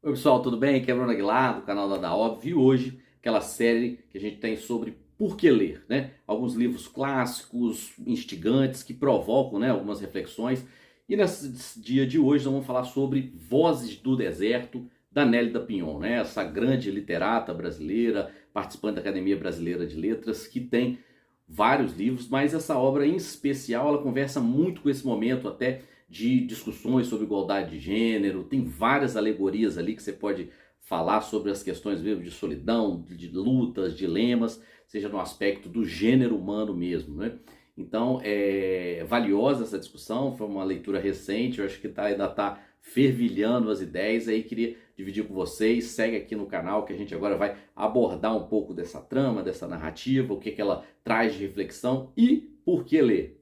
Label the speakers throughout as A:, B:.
A: Oi pessoal, tudo bem? Aqui é Bruno Aguilar, do canal da Óbvio, e hoje aquela série que a gente tem sobre por que ler, né? Alguns livros clássicos, instigantes, que provocam, né, algumas reflexões. E nesse dia de hoje nós vamos falar sobre Vozes do Deserto, da Nélida Pinhon, né? Essa grande literata brasileira, participante da Academia Brasileira de Letras, que tem vários livros, mas essa obra em especial, ela conversa muito com esse momento até de discussões sobre igualdade de gênero, tem várias alegorias ali que você pode falar sobre as questões mesmo de solidão, de lutas, dilemas, seja no aspecto do gênero humano mesmo, né? Então é valiosa essa discussão, foi uma leitura recente, eu acho que ainda está fervilhando as ideias, aí queria dividir com vocês, segue aqui no canal que a gente agora vai abordar um pouco dessa trama, dessa narrativa, o que ela traz de reflexão e por que ler.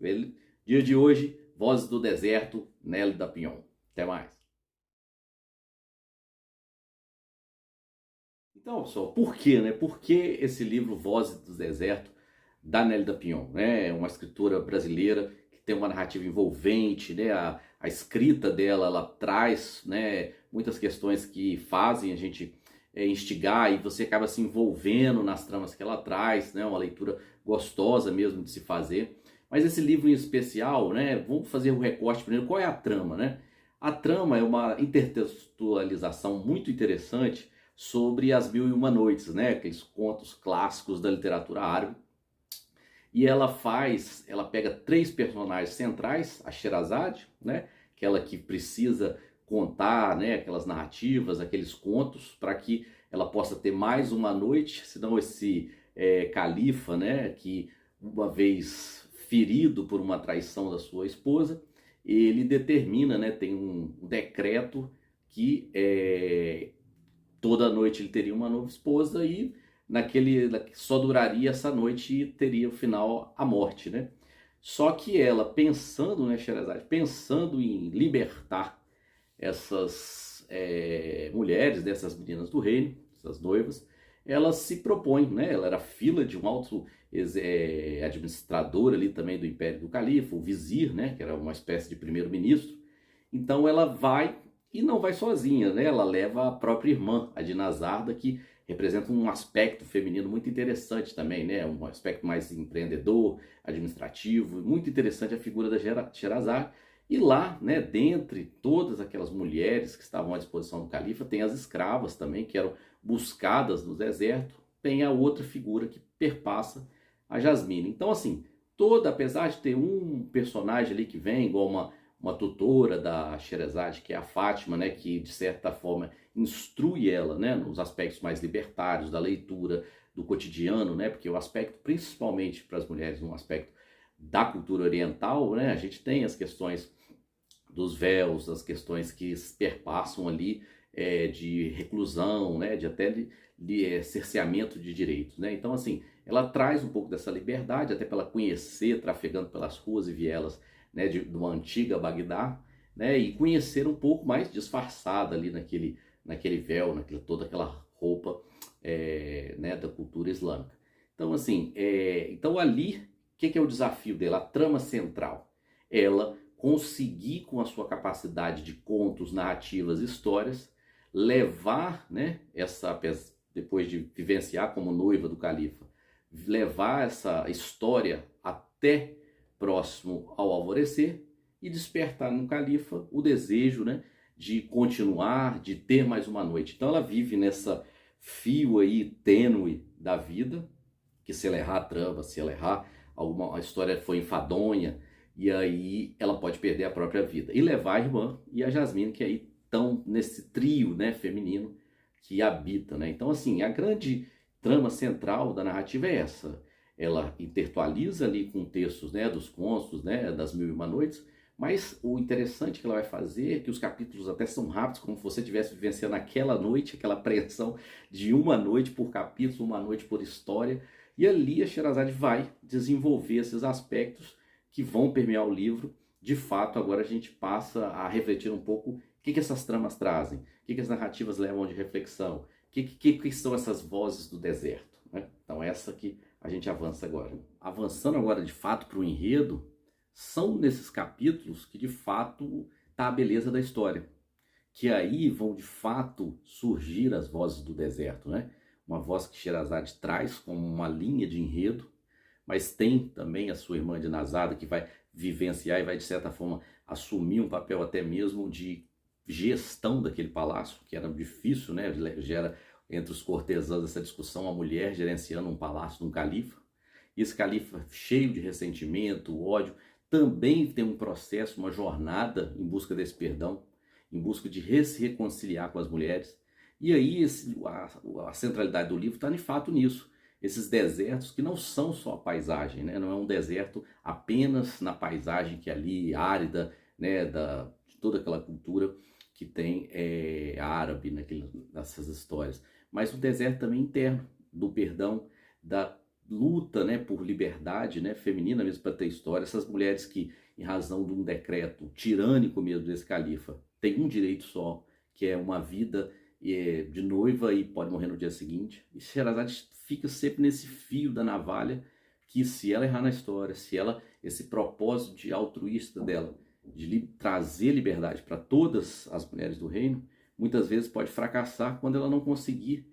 A: Dia de hoje, Vozes do Deserto, Nélida Pinhon. Até mais. Então, pessoal, por quê, né? Por que esse livro Vozes do Deserto, da Nélida Pinhon? Né? É uma escritora brasileira que tem uma narrativa envolvente, né? A escrita dela, ela traz, né, muitas questões que fazem a gente instigar e você acaba se envolvendo nas tramas que ela traz, né? Uma leitura gostosa mesmo de se fazer. Mas esse livro em especial, né? Vamos fazer um recorte primeiro. Qual é a trama, né? A trama é uma intertextualização muito interessante sobre As Mil e Uma Noites, né? Aqueles contos clássicos da literatura árabe. E ela pega três personagens centrais, a Sherazade, né? Aquela que precisa contar, né, aquelas narrativas, aqueles contos, para que ela possa ter mais uma noite, senão esse califa, né, que uma vez ferido por uma traição da sua esposa, ele determina, né, tem um decreto que toda noite ele teria uma nova esposa e só duraria essa noite e teria o final a morte, né? Só que ela pensando, né, Sherazade, pensando em libertar essas mulheres, dessas meninas do reino, essas noivas, ela se propõe, né? Ela era filha de um alto administrador ali também do Império do Califa, o vizir, né? Que era uma espécie de primeiro-ministro. Então ela vai e não vai sozinha, né? Ela leva a própria irmã, a Dinazarda, que representa um aspecto feminino muito interessante também, né? Um aspecto mais empreendedor, administrativo, muito interessante a figura da Sherazade. E lá, né, dentre todas aquelas mulheres que estavam à disposição do califa, tem as escravas também, que eram buscadas no deserto, tem a outra figura que perpassa a Jasmine. Então, assim, apesar de ter um personagem ali que vem, igual uma tutora da Sherazade, que é a Fátima, né, que de certa forma instrui ela, né, nos aspectos mais libertários da leitura, do cotidiano, né, porque o aspecto, principalmente para as mulheres, um aspecto da cultura oriental, né, a gente tem as questões dos véus, as questões que perpassam ali de reclusão, né, de até de cerceamento de direitos, né? Então, assim, ela traz um pouco dessa liberdade, até para ela conhecer, trafegando pelas ruas e vielas, né, de uma antiga Bagdá, né, e conhecer um pouco mais disfarçada ali naquele véu, toda aquela roupa, né, da cultura islâmica. Então, assim, então ali, o que é o desafio dela? A trama central. Ela conseguir, com a sua capacidade de contos, narrativas, histórias, levar, né, depois de vivenciar como noiva do califa, levar essa história até próximo ao alvorecer e despertar no califa o desejo, né, de continuar, de ter mais uma noite. Então ela vive nessa fio aí tênue da vida, que se ela errar a trama, se ela errar a história foi enfadonha, e aí ela pode perder a própria vida. E levar a irmã e a Jasmine, que aí estão nesse trio, né, feminino que habita, né? Então, assim, a grande trama central da narrativa é essa. Ela intertualiza ali com textos, né, dos contos, né, das Mil e Uma Noites, mas o interessante que ela vai fazer é que os capítulos até são rápidos, como se você estivesse vivenciando aquela noite, aquela apreensão de uma noite por capítulo, uma noite por história, e ali a Sherazade vai desenvolver esses aspectos que vão permear o livro. De fato, agora a gente passa a refletir um pouco o que essas tramas trazem, o que as narrativas levam de reflexão, o que são essas vozes do deserto, né? Então essa que a gente avança agora. Avançando agora de fato para o enredo, são nesses capítulos que de fato está a beleza da história. que aí vão de fato surgir as vozes do deserto, né? Uma voz que Sherazade traz como uma linha de enredo, mas tem também a sua irmã de Nazada que vai vivenciar e vai, de certa forma, assumir um papel até mesmo de gestão daquele palácio, que era difícil, né? Gera entre os cortesãos essa discussão, a mulher gerenciando um palácio de um califa. E esse califa cheio de ressentimento, ódio, também tem um processo, uma jornada em busca desse perdão, em busca de se reconciliar com as mulheres. E aí a centralidade do livro está de fato nisso. Esses desertos que não são só a paisagem, né? Não é um deserto apenas na paisagem que é ali árida, né? De toda aquela cultura que tem árabe nessas histórias, mas o deserto também interno do perdão, da luta, né, por liberdade, né, feminina mesmo para ter história. Essas mulheres que, em razão de um decreto tirânico mesmo desse califa, têm um direito só, que é uma vida de noiva e pode morrer no dia seguinte. E Sherazade fica sempre nesse fio da navalha que, se ela errar na história, se ela, esse propósito de altruísta dela, de trazer liberdade para todas as mulheres do reino, muitas vezes pode fracassar quando ela não conseguir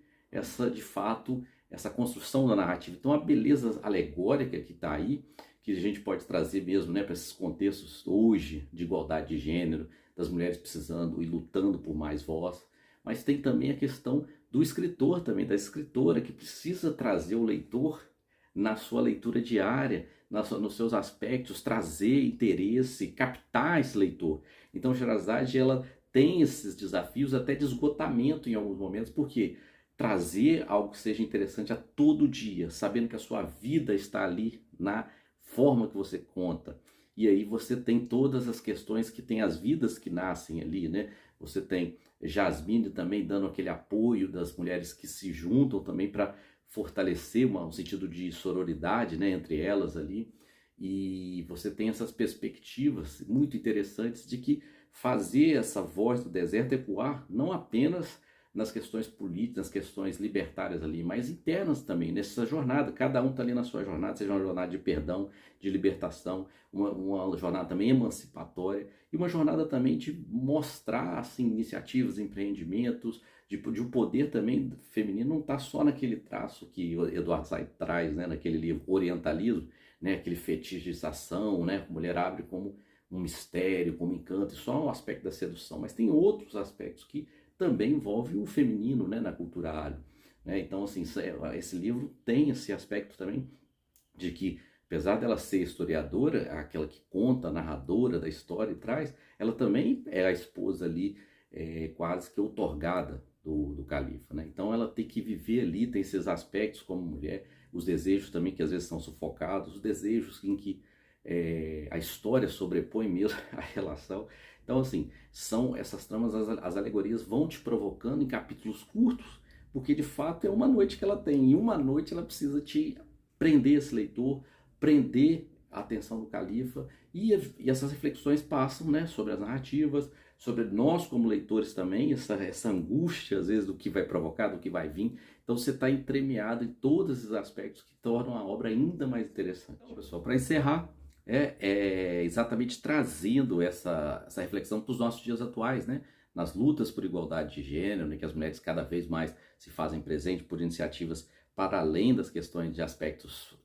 A: de fato, essa construção da narrativa. Então a beleza alegórica que está aí, que a gente pode trazer mesmo, né, para esses contextos hoje de igualdade de gênero, das mulheres precisando e lutando por mais voz, mas tem também a questão do escritor também, da escritora, que precisa trazer o leitor na sua leitura diária, nos seus aspectos, trazer interesse, captar esse leitor. Então Sherazade, ela tem esses desafios até de esgotamento em alguns momentos, porque trazer algo que seja interessante a todo dia, sabendo que a sua vida está ali na forma que você conta. E aí você tem todas as questões que tem as vidas que nascem ali, né? Você tem Jasmine também dando aquele apoio das mulheres que se juntam também para fortalecer um sentido de sororidade, né, entre elas ali. E você tem essas perspectivas muito interessantes de que fazer essa voz do deserto ecoar não apenas nas questões políticas, nas questões libertárias ali, mas internas também, nessa jornada. Cada um está ali na sua jornada, seja uma jornada de perdão, de libertação, uma jornada também emancipatória e uma jornada também de mostrar assim, iniciativas, empreendimentos, de um poder também feminino não está só naquele traço que Eduardo Said traz, né, naquele livro Orientalismo, né, aquele fetichização, né, a mulher abre como um mistério, como um encanto, só um aspecto da sedução, mas tem outros aspectos que também envolve o feminino, né, na cultura árabe. Né? Então, assim, esse livro tem esse aspecto também de que, apesar dela ser historiadora, aquela que conta, a narradora da história e traz, ela também é a esposa ali, quase que outorgada do califa. Né? Então, ela tem que viver ali, tem esses aspectos como mulher, os desejos também que às vezes são sufocados, os desejos em que a história sobrepõe mesmo a relação. Então, assim, são essas tramas, as alegorias vão te provocando em capítulos curtos, porque de fato é uma noite que ela tem, e uma noite ela precisa te prender esse leitor, prender a atenção do califa, e essas reflexões passam, né, sobre as narrativas, sobre nós como leitores também, essa angústia às vezes do que vai provocar, do que vai vir. Então você está entremeado em todos esses aspectos que tornam a obra ainda mais interessante. Então, pessoal, para encerrar, exatamente trazendo essa reflexão para os nossos dias atuais, né? Nas lutas por igualdade de gênero, né? Que as mulheres cada vez mais se fazem presente por iniciativas para além das questões de aspectos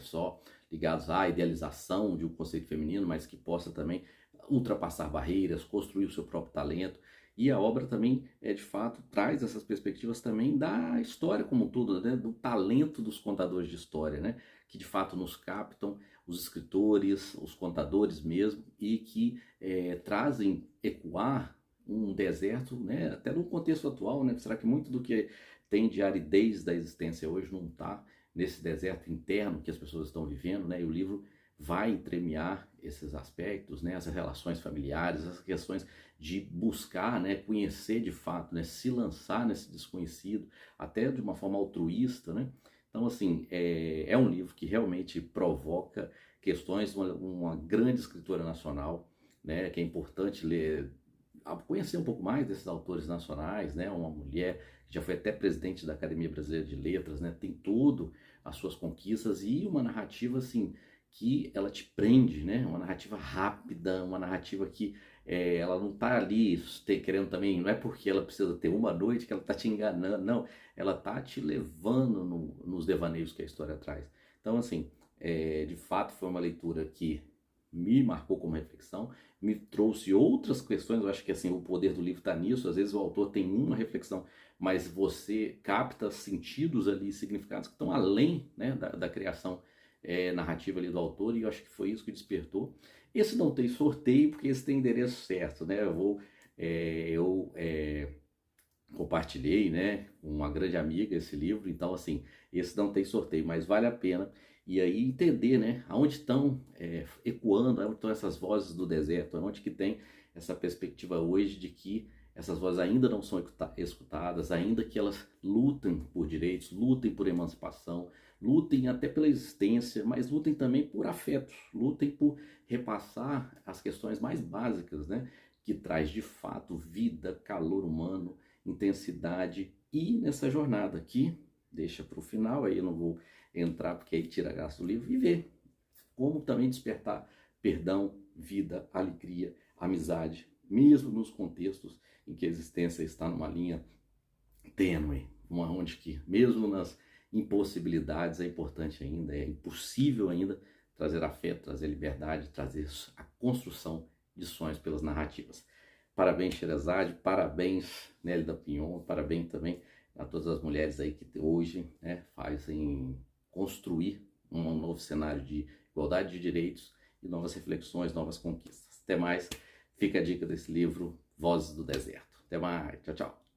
A: só ligados à idealização de um conceito feminino, mas que possa também ultrapassar barreiras, construir o seu próprio talento. E a obra também, de fato, traz essas perspectivas também da história como um todo, né? Do talento dos contadores de história, né? Que de fato nos captam, os escritores, os contadores mesmo, e que trazem ecoar um deserto, né? Até no contexto atual, né? Será que muito do que tem de aridez da existência hoje não está nesse deserto interno que as pessoas estão vivendo, né? E o livro vai entremear esses aspectos, né? Essas relações familiares, essas questões de buscar, né? Conhecer de fato, né? Se lançar nesse desconhecido, até de uma forma altruísta, né? Então, assim, é um livro que realmente provoca questões, uma grande escritora nacional, né? Que é importante ler, conhecer um pouco mais desses autores nacionais, né? Uma mulher que já foi até presidente da Academia Brasileira de Letras, né? Tem tudo as suas conquistas e uma narrativa assim que ela te prende, né? Uma narrativa rápida, uma narrativa que ela não está ali querendo também, não é porque ela precisa ter uma noite que ela está te enganando, não, ela está te levando nos devaneios que a história traz. Então, assim, de fato foi uma leitura que me marcou como reflexão, me trouxe outras questões. Eu acho que assim, o poder do livro está nisso. Às vezes o autor tem uma reflexão, mas você capta sentidos ali, significados que estão além, né, da criação narrativa ali do autor, e eu acho que foi isso que despertou. Esse não tem sorteio, porque esse tem endereço certo, né? Eu compartilhei, né, com uma grande amiga esse livro, então assim, esse não tem sorteio, mas vale a pena. E aí entender, né, aonde estão ecoando, aonde estão essas vozes do deserto, aonde que tem essa perspectiva hoje de que essas vozes ainda não são escutadas, ainda que elas lutem por direitos, lutem por emancipação, lutem até pela existência, mas lutem também por afetos, lutem por repassar as questões mais básicas, né, que traz de fato vida, calor humano, intensidade, e nessa jornada aqui, deixa para o final, aí eu não vou entrar porque aí tira a graça do livro, e ver como também despertar perdão, vida, alegria, amizade, mesmo nos contextos em que a existência está numa linha tênue, onde que mesmo nas impossibilidades é importante ainda, é impossível ainda trazer afeto, trazer liberdade, trazer a construção de sonhos pelas narrativas. Parabéns, Sherazade, parabéns, Nélida Pinhon, parabéns também a todas as mulheres aí que hoje, né, fazem construir um novo cenário de igualdade de direitos e novas reflexões, novas conquistas. Até mais, fica a dica desse livro, Vozes do Deserto. Até mais, tchau, tchau.